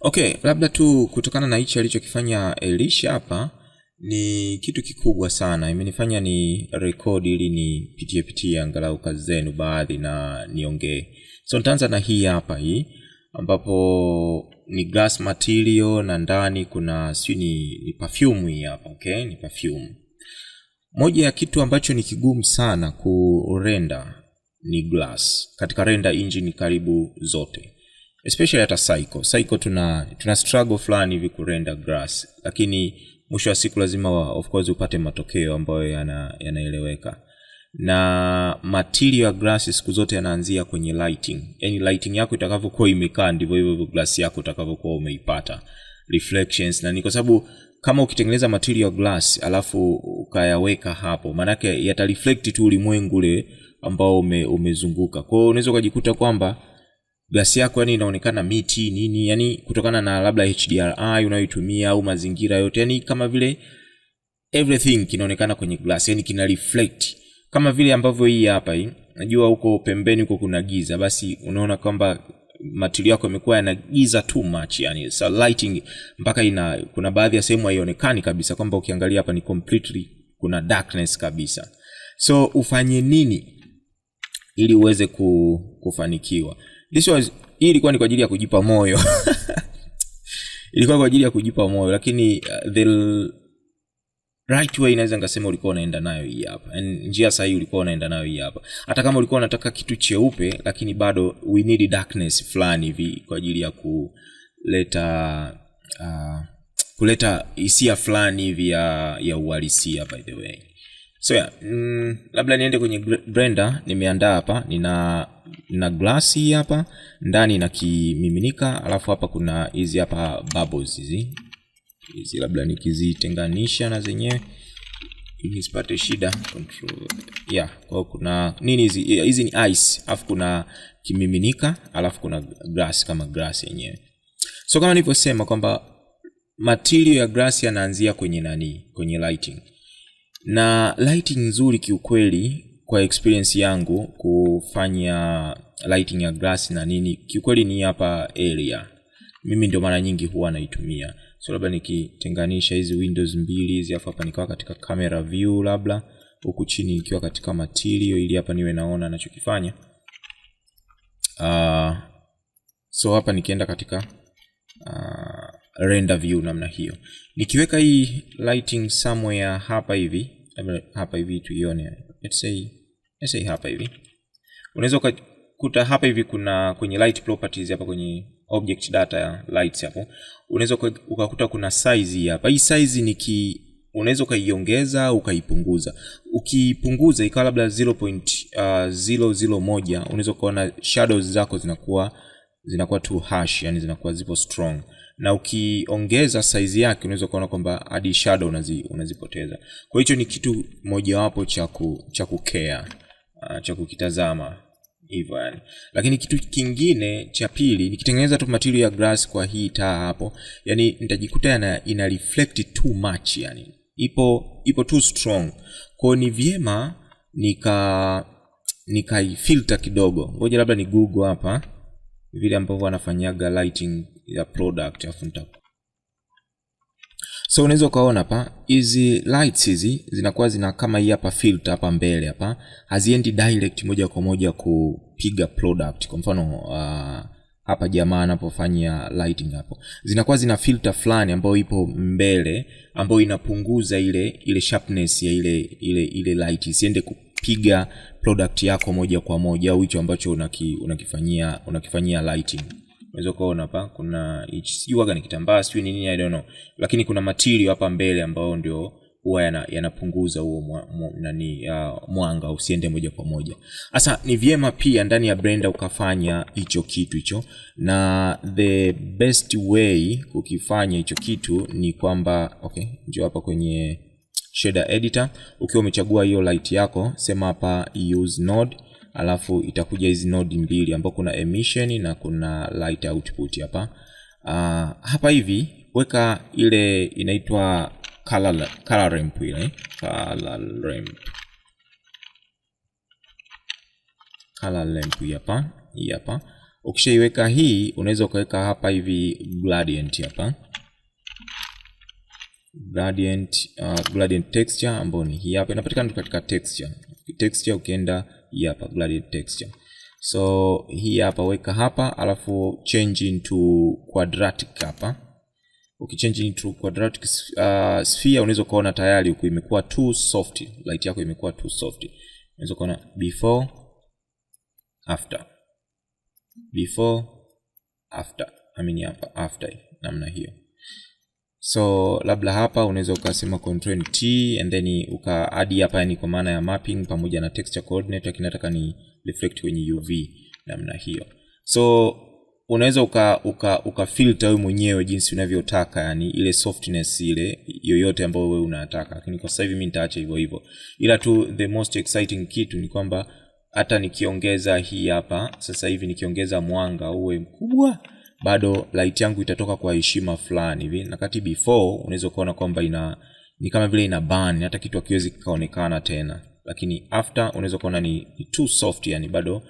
Okay, labda tu kutokana na hichi alichokifanya Elisha hapa ni kitu kikubwa sana. Imenifanya ni record ili ni pitie angalau kazi zenu baadhi na niongee. So nitaanza na hii hapa hii ambapo ni glass material na ndani kuna ni perfume hii hapa, okay? Ni perfume. Moja ya kitu ambacho ni kigumu sana kurender ni glass. Katika render engine karibu zote. Especially hata Psycho tuna struggle fulani hivi kurender glass, lakini mwisho wa siku lazima of course upate matokeo ambayo yanaeleweka. Na material ya glass siku zote yanaanzia kwenye lighting. Yaani lighting yako itakavyokuwa imekaa ndivyo hivyo glass yako itakavyokuwa umeipata reflections. Na ni kwa sababu kama ukitengeneza material glass alafu ukayaweka hapo, maana yake yata reflect tu ulimwengu ule ambao umezunguka. Kwa hiyo unaweza kujikuta kwamba glass yako yani inaonekana miti nini, yani kutokana na labda HDRI unayoitumia au mazingira yote, yani kama vile everything kinaonekana kwenye glass, yani kina reflect kama vile ambavyo hii hapa hii. Najua huko pembeni huko kuna giza, basi unaona kwamba material yako imekuwa yana giza too much, yani so lighting mpaka kuna baadhi ya sehemu haionekani kabisa, kwamba ukiangalia hapa ni completely kuna darkness kabisa. So ufanye nini ili uweze kufanikiwa? Hii ilikuwa ni kwa ajili ya kujipa moyo. Ilikuwa kwa ajili ya kujipa moyo, lakini the right way inaweza ngasema ulikuwa unaenda nayo hii hapa. Njia sahihi ulikuwa unaenda nayo hii hapa. Hata kama ulikuwa unataka kitu cheupe, lakini bado we need darkness fulani hivi kwa ajili ya kuleta hisia fulani hivi ya uhalisia, by the way. So yeah, labda niende kwenye blender. Nimeandaa hapa, nina glass hii hapa, ndani na kimiminika, alafu hapa kuna hizi hapa bubbles hizi labda nikizitenganisha na zenyewe ili nisipate shida. Control kwa kuna nini hizi ni ice, alafu kuna kimiminika, alafu kuna glass kama glass yenyewe. So kama nilivyosema kwamba material ya glass yanaanzia kwenye lighting. Na lighting nzuri kiukweli kwa experience yangu kufanya lighting ya glass na nini, kiukweli ni hapa area. Mimi ndio mara nyingi huwa naitumia. So labda nikitenganisha hizi windows mbili hizi, hapa nikawa katika camera view, labda huku chini nikiwa katika material, ili hapa niwe naona ninachokifanya. So hapa nikienda katika render view namna hiyo, nikiweka hii lighting somewhere hapa hivi tuione. Let's say hapa hivi. Unaweza kukuta hapa hivi kuna kwenye light properties hapa kwenye object data ya lights hapo. Unaweza ukakuta kuna size hapa. Hii size unaweza ukaiongeza au ukaipunguza. Ukipunguza ikawa labda 0.001, unaweza kuona shadows zako zinakuwa too harsh, yani zinakuwa zipo strong. Na ukiongeza size yake unaweza kuona kwamba hadi shadow unazipoteza. Kwa hiyo ni kitu mojawapo cha kukea, cha kukitazama hivyo yani. Lakini kitu kingine cha pili, nikitengeneza tu material ya glass kwa hii taa hapo, yani nitajikuta ina reflect too much, yani ipo too strong. Kwa ni vyema nikaifilter kidogo. Ngoja labda ni Google hapa vile ambavyo wanafanyaga lighting ya product afu So unaweza ukaona hapa hizi lights hizi zinakuwa zina kama hii hapa filter hapa mbele hapa, haziendi direct moja kwa moja kupiga product. Kwa mfano hapa jamaa anapofanya lighting hapo, zinakuwa zina filter fulani ambayo ipo mbele, ambayo inapunguza ile sharpness ya ile light isiende kupiga product yako moja kwa moja au hicho ambacho unakifanyia lighting. Unaweza kuona hapa kuna sijui ni kitambaa sijui nini, I don't know, lakini kuna material hapa mbele ambao ndio huwa yanapunguza huo mwanga usiende moja kwa moja. Sasa ni vyema pia ndani ya Blender ukafanya hicho kitu hicho, na the best way kukifanya hicho kitu ni kwamba njoo hapa kwenye shader editor. Ukiwa umechagua hiyo light yako, sema hapa use node, alafu itakuja hizi node mbili ambapo kuna emission na kuna light output hapa. Hapa hivi weka ile inaitwa color ramp ile, color ramp hapa. Ukishaiweka hii unaweza ukaweka hapa hivi gradient hapa. Gradient texture ambayo ni hii hapa, inapatikana katika texture ukienda hii hapa gradient texture. So hii hapa weka hapa, alafu change into quadratic hapa. Ukichange into quadratic sphere unaweza kuona tayari huku imekuwa too soft, light yako imekuwa too soft. Unaweza kuona before after, hapa after, namna hiyo. So labda hapa unaweza ukasema control T and then uka add hapa, yani kwa maana ya mapping pamoja na texture coordinate, lakini nataka ni reflect kwenye UV namna hiyo. So unaweza uka filter wewe mwenyewe jinsi unavyotaka, yani ile softness ile yoyote ambayo wewe unataka, lakini kwa sasa hivi mimi nitaacha hivyo hivyo. Ila tu the most exciting kitu ni kwamba hata nikiongeza hii hapa sasa hivi, nikiongeza mwanga uwe mkubwa, bado light yangu itatoka kwa heshima fulani hivi. Na kati before unaweza kuona kwamba ni kama vile ina burn, hata kitu hakiwezi kaonekana tena. Lakini after unaweza kuona ni too soft, yani bado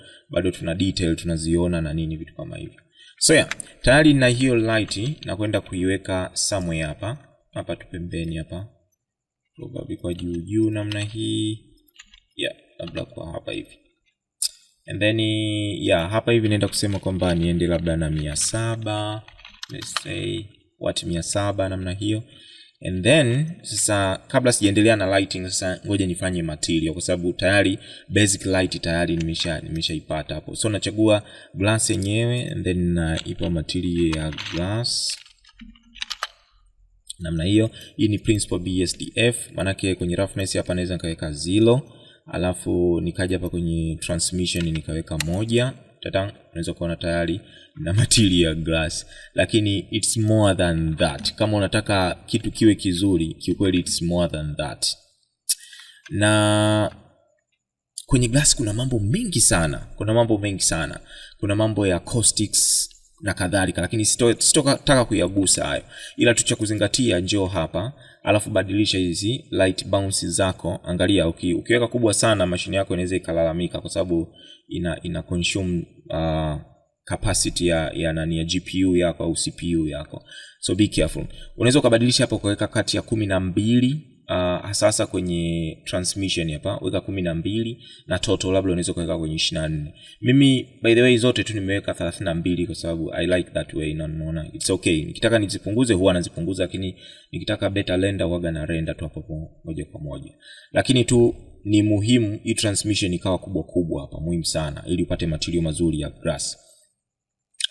tuna detail tunaziona na nini, vitu kama hivyo. So yeah, tayari na hiyo light na kwenda kuiweka somewhere hapa tu pembeni hapa, probably kwa juu namna hii. Yeah, labda kwa hapa hivi. And then yeah, hapa hivi naenda kusema kwamba niende labda na 700, let's say what 700 namna hiyo. And then sasa kabla sijaendelea na lighting, sasa ngoja nifanye material, kwa sababu tayari basic light tayari nimeshaipata hapo. So nachagua glass yenyewe and then naipa material ya glass namna hiyo. Hii ni principal BSDF, manake kwenye roughness hapa naweza nikaweka 0, alafu nikaja hapa kwenye transmission nikaweka 1. Unaweza kuona tayari na material glass, lakini it's more than that. Kama unataka kitu kiwe kizuri, kiukweli it's more than that. Na kwenye glass kuna mambo mengi sana, kuna mambo ya caustics na kadhalika, lakini sitotaka kuyagusa hayo. Ila tu cha kuzingatia, njoo hapa alafu badilisha hizi light bounce zako. Angalia ukiweka kubwa sana mashine yako inaweza ikalalamika, kwa sababu ina consume capacity ya nani ya GPU yako au CPU yako. So be careful. Unaweza kubadilisha hapo kuweka kati ya 12, hasa kwenye transmission hapa weka 12, na total labda unaweza kuweka kwenye 24. Mimi by the way zote tu nimeweka 32 kwa sababu I like that way. Naona it's okay. Nikitaka nizipunguze huwa nazipunguza, lakini nikitaka better render huwa na render tu hapo moja kwa moja. Lakini tu ni muhimu hii transmission ikawa kubwa hapa, muhimu sana, ili upate material mazuri ya glass.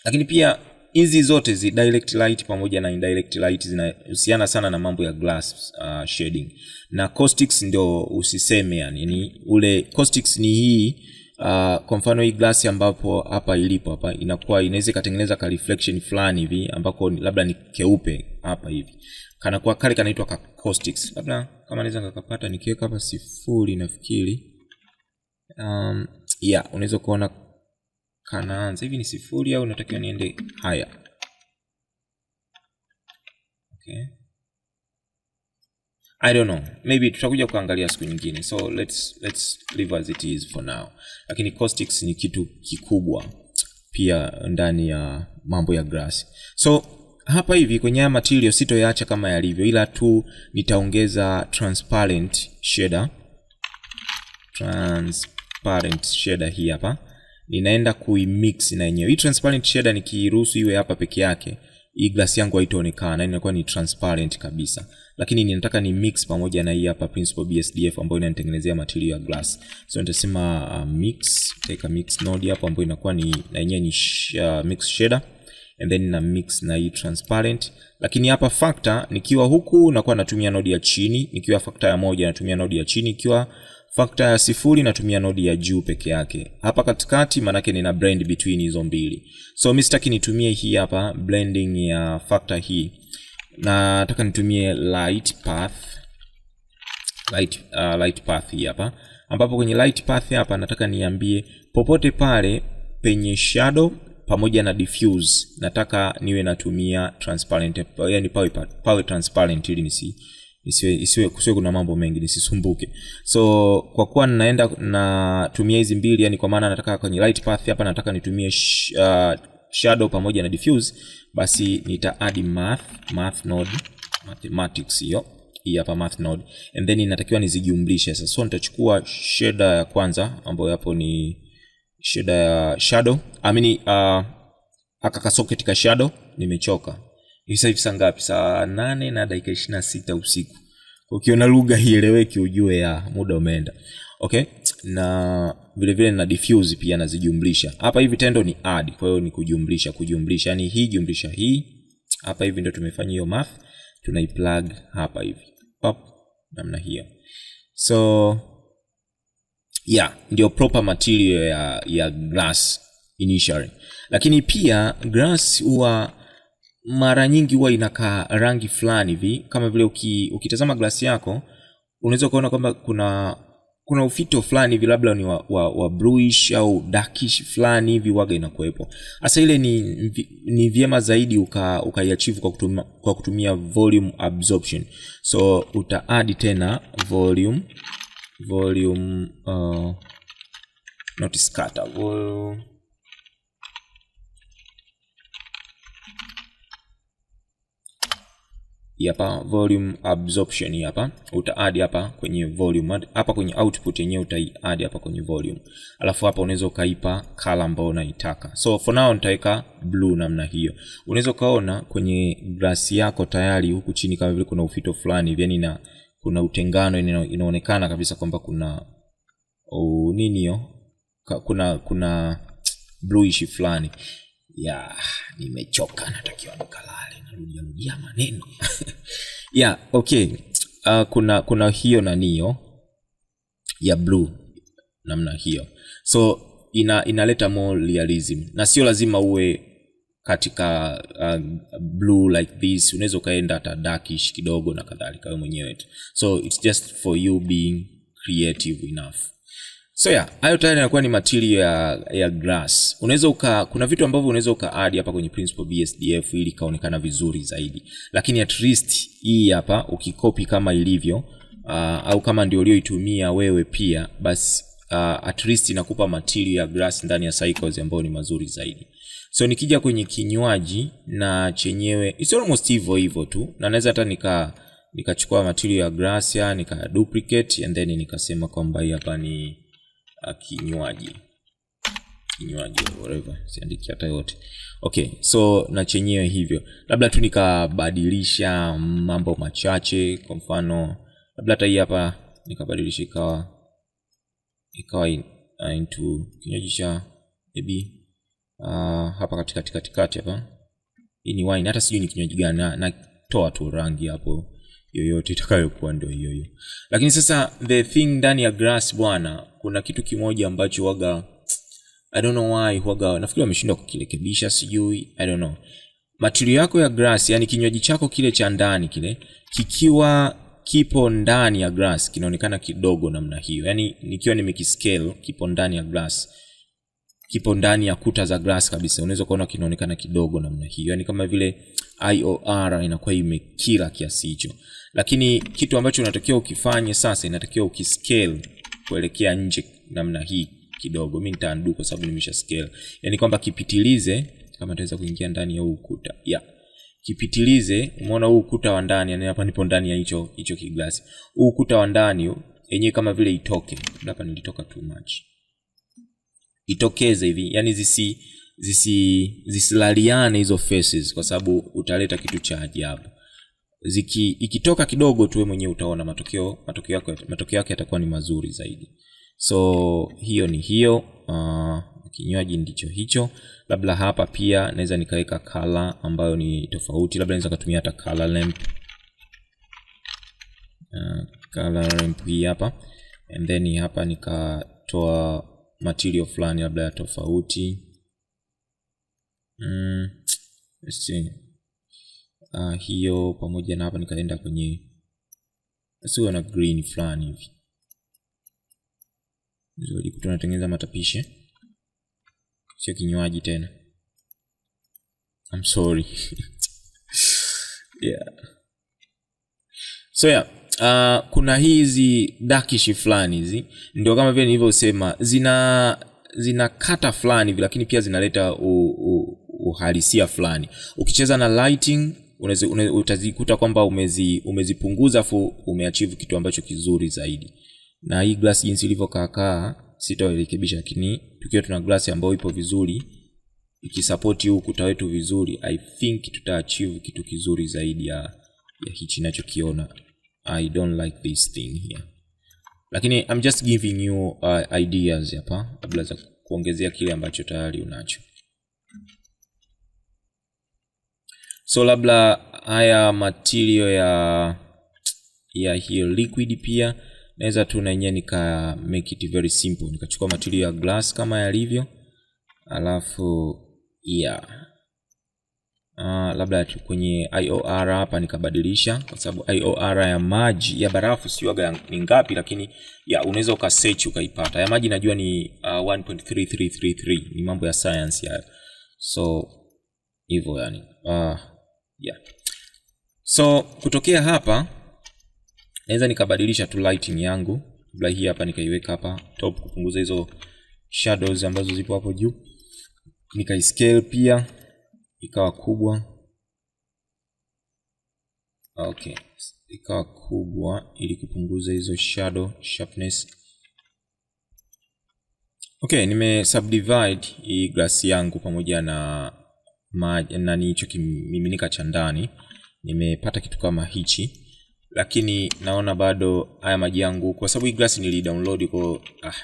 Lakini pia hizi zote direct light pamoja na indirect light zinahusiana sana na mambo ya glass shading. Na caustics ndio usiseme, yani ule caustics ni hii kwa mfano hii glass ambapo hapa ilipo hapa inaweza kutengeneza ka reflection fulani hivi ambako labda ni keupe hapa hivi. Kanakuwa kale kanaitwa caustics. Labda kama naweza nikapata nikiweka hapa 0 nafikiri. Yeah, unaweza kuona kanaanza hivi ni 0 au natakiwa niende haya. Okay. I don't know. Maybe tutakuja kuangalia siku nyingine. So let's leave as it is for now. Lakini caustics ni kitu kikubwa pia ndani ya mambo ya glass. So hapa hivi kwenye material sitoyaacha kama yalivyo, ila tu nitaongeza transparent shader. Transparent shader hii hapa. Ninaenda kuimix na yenyewe. Hii transparent shader nikiruhusu iwe hapa peke yake, hii glass yangu haitaonekana, inakuwa ni transparent kabisa. Lakini ninataka ni mix pamoja na hii hapa principal BSDF ambayo inanitengenezea material ya glass. So nitasema mix, take a mix node hapo ambayo inakuwa ni na yenyewe ni mix shader, and then na mix na hii transparent. Lakini hapa factor nikiwa huku nakuwa natumia node ya chini, nikiwa factor ya 1 natumia node ya chini, ikiwa factor ya 0 natumia node ya juu peke yake. Hapa katikati manake nina blend between hizo mbili. So mimi sitaki nitumie hii hapa blending ya factor hii. Na nataka nitumie light path hii hapa. Ambapo kwenye light path hapa nataka niambie popote pale penye shadow pamoja na diffuse nataka niwe natumia transparent, yani pawe transparent ili kusiwe kuna mambo mengi, nisisumbuke. So kwa kuwa ninaenda natumia hizi mbili, yani kwa maana nataka kwenye light path hapa nataka nitumie shadow pamoja na diffuse, basi nita add math node, mathematics hiyo hii hapa math node, and then inatakiwa nizijumlishe sasa. So nitachukua shader ya kwanza ambayo hapo ni shader ya shadow, aka socket ka shadow. Nimechoka hivi saa ngapi? Saa 8:26 usiku. Ukiona lugha hieleweki ujue ya muda umeenda. Okay, na vile vile na diffuse pia nazijumlisha hapa. Hivi tendo ni add, kwa hiyo ni kujumlisha, yani hii jumlisha hii hapa. Hivi ndio tumefanya hiyo math, tunaiplug hapa hivi pop namna hiyo. So yeah, ndio proper material ya glass initially. Lakini pia glass huwa mara nyingi huwa inakaa rangi fulani hivi, kama vile ukitazama glass yako unaweza kuona kwamba kuna ufito fulani hivi, labda ni wa bluish au darkish fulani hivi waga inakuepo. Sasa ile ni vyema zaidi ukaiachieve kwa kutumia volume absorption. So uta add tena volume not scatter, hapa volume absorption hapa uta add hapa kwenye volume, hapa kwenye output yenyewe uta add hapa kwenye volume, alafu hapa unaweza ukaipa color ambayo unaitaka. So for now nitaweka blue namna hiyo. Unaweza kaona kwenye glass yako tayari huku chini kama vile kuna ufito fulani, yani na kuna utengano, inaonekana kabisa kwamba kuna nini hiyo, kuna bluish fulani. Nimechoka, natakiwa nikalale, narudia maneno. Okay. Kuna hiyo na niyo ya blue namna hiyo. So inaleta more realism, na sio lazima uwe katika blue like this. Unaweza kaenda hata darkish kidogo na kadhalika wewe mwenyewe. So it's just for you being creative enough. So hayo tayari yanakuwa ni material ya glass. Kuna vitu ambavyo unaweza add hapa kwenye Principal BSDF ili kaonekana vizuri zaidi. Lakini at least hii hapa ukikopi kama ilivyo, au kama ndio ulioitumia wewe pia, basi at least inakupa material ya glass ndani ya cycles ambayo ni mazuri zaidi. So nikija kwenye kinywaji na chenyewe it's almost hivyo tu, na naweza hata nikachukua material ya glass nika duplicate and then nikasema kwamba hii hapa ni kinywaji whatever, siandiki hata yote. Okay, so na chenyewe hivyo, labda tu nikabadilisha mambo machache. Kwa mfano labda hata hii hapa nikabadilisha ikawa into kinywaji cha maybe hapa katikati hapa. Hii ni wine, hata sijui ni kinywaji gani, na toa tu rangi hapo yoyote itakayokuwa ndio hiyo. Lakini sasa the thing ndani ya glass bwana, kuna kitu kimoja ambacho waga I don't know why waga nafikiri wameshindwa kukirekebisha, sijui, I don't know. Material yako ya glass, yani kinywaji chako kile cha ndani kile, kikiwa kipo ndani ya glass kinaonekana kidogo namna hiyo. Yani nikiwa nimekiscale kipo ndani ya glass, kipo ndani ya kuta za glass kabisa, unaweza kuona kinaonekana kidogo namna hiyo. Yani kama vile IOR inakuwa imekila kiasi hicho. Lakini kitu ambacho unatakiwa ukifanye sasa, inatakiwa ukiscale kuelekea nje namna hii kidogo. Mimi nitaandu kwa sababu nimesha scale. Yani kwamba kipitilize, kama nitaweza kuingia ndani ya huu ukuta. Kipitilize, umeona huu ukuta wa ndani, yani hapa nipo ndani ya hicho kiglasi. Huu ukuta wa ndani yenyewe kama vile itoke. Hapa nilitoka too much. Itokeze hivi, yani zisilaliane hizo faces, kwa sababu utaleta kitu cha ajabu. Ikitoka kidogo tu wewe mwenyewe utaona matokeo yake yatakuwa ni mazuri zaidi. So hiyo ni hiyo, kinywaji ndicho hicho. Labda hapa pia naweza nikaweka color ambayo ni tofauti, labda naweza kutumia hata color lamp hii hapa, and then hapa nikatoa material fulani labda ya tofauti. Let's see. Hiyo pamoja na hapa nikaenda kwenye sio na green fulani hivi. Nzuri, tunatengeneza matapishe. Sio kinywaji tena. I'm sorry. So kuna hizi darkish fulani hizi ndio kama vile nilivyosema zinakata fulani hivi, lakini pia zinaleta uhalisia fulani. Ukicheza na lighting utazikuta kwamba umezipunguza afu umeachieve kitu ambacho kizuri zaidi. Na hii glass jinsi ilivyokaa sitarekebisha, lakini tukiwa tuna glass ambayo ipo vizuri ikisupport huu ukuta wetu vizuri, I think tutaachieve kitu kizuri zaidi ya hichi ninachokiona. I don't like this thing here, lakini I'm just giving you ideas hapa kabla za kuongezea kile ambacho tayari unacho. So labda haya material ya hiyo liquid pia naweza tu na yenyewe nika make it very simple, nikachukua material ya glass kama yalivyo, alafu labda kwenye IOR hapa nikabadilisha, kwa sababu IOR ya maji ya barafu sio ni ngapi, lakini unaweza ukasearch ukaipata. Ya maji najua ni 1.3333, ni mambo ya science ya. So hivyo yani so kutokea hapa naweza nikabadilisha tu lighting yangu. Kabla hii hapa nikaiweka hapa top kupunguza hizo shadows ambazo zipo hapo juu, nikaiscale pia ikawa kubwa. Okay, ikawa kubwa ili kupunguza hizo shadow sharpness. Okay, nime subdivide hii glass yangu pamoja na maji na nicho kimiminika cha ndani. Nimepata kitu kama hichi, lakini naona bado haya maji yangu, kwa sababu hii glass nilidownload kwa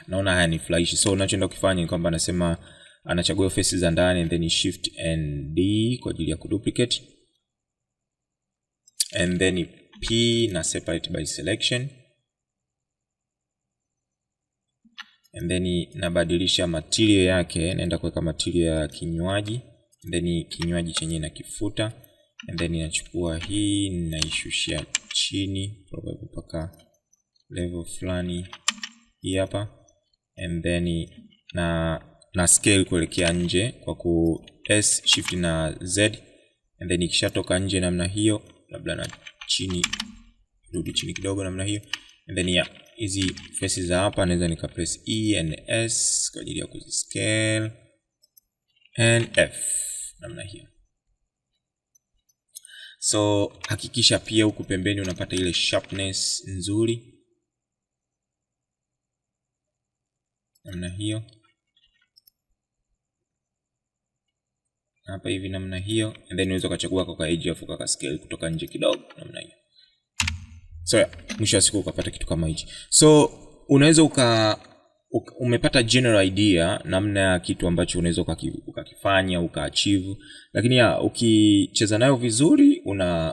naona haya ni flash. So ninachoenda kufanya ni kwamba nasema anachagua faces za ndani and then shift and D kwa ajili ya kuduplicate, and then P na separate by selection, and then nabadilisha material yake, naenda kuweka material ya kinywaji, and then kinywaji chenye na kifuta, and then ninachukua hii naishushia chini probably mpaka level fulani hii hapa, and then na scale kuelekea nje kwa ku S shift na Z, and then ikishatoka nje namna hiyo, labda na chini, rudi chini kidogo namna hiyo, and then hizi faces za hapa naweza nika press E and S kwa ajili ya kuziscale, and F namna hiyo. So hakikisha pia huku pembeni unapata ile sharpness nzuri namna hiyo, hapa hivi namna hiyo, and then unaweza kuchagua kwa edge afu kwa scale kutoka nje kidogo namna hiyo. So mwisho wa siku ukapata kitu kama hichi. So unaweza umepata general idea namna ya kitu ambacho unaweza ukakifanya ukaachieve, lakini ukicheza nayo vizuri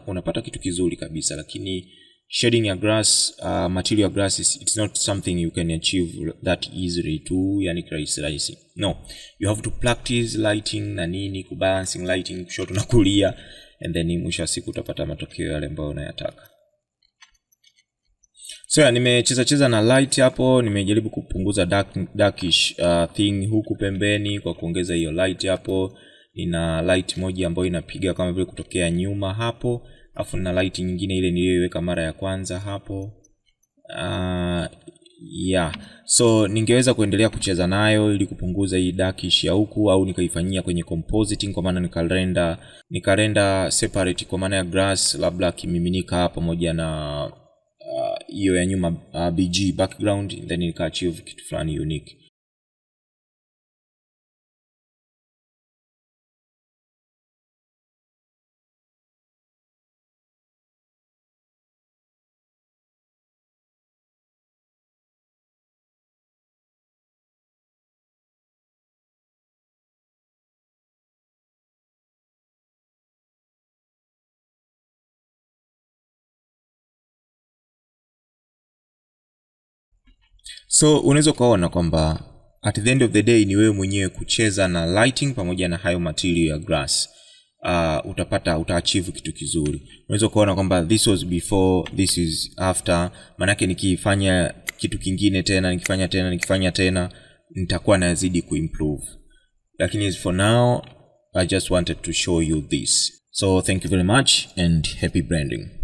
unapata kitu kizuri kabisa. Lakini shading ya grass, material ya grass it's not something you can achieve that easily tu, yani rahisi. No, you have to practice lighting na nini, kubalancing lighting kushoto na kulia, and then mwisho wa siku utapata matokeo yale ambayo unayataka. So nimecheza na light hapo, nimejaribu kupunguza darkish thing huku pembeni kwa kuongeza hiyo light hapo. Nina light moja ambayo inapiga kama vile kutokea nyuma hapo, afu na light nyingine ile niliyoiweka mara ya kwanza hapo. So ningeweza kuendelea kucheza nayo ili kupunguza hii darkish ya huku, au nikaifanyia kwenye compositing, kwa maana nikarenda separate kwa maana ya grass labda kimiminika pamoja na hiyo ya nyuma BG background, then nikaachieve kitu fulani unique. So unaweza kuona kwamba at the end of the day ni wewe mwenyewe kucheza na lighting pamoja na hayo material ya grass. Utaachieve kitu kizuri. Unaweza kuona kwamba this was before, this is after. Manake nikifanya kitu kingine tena, nikifanya tena nitakuwa nazidi kuimprove. Lakini for now I just wanted to show you this. So thank you very much and happy branding.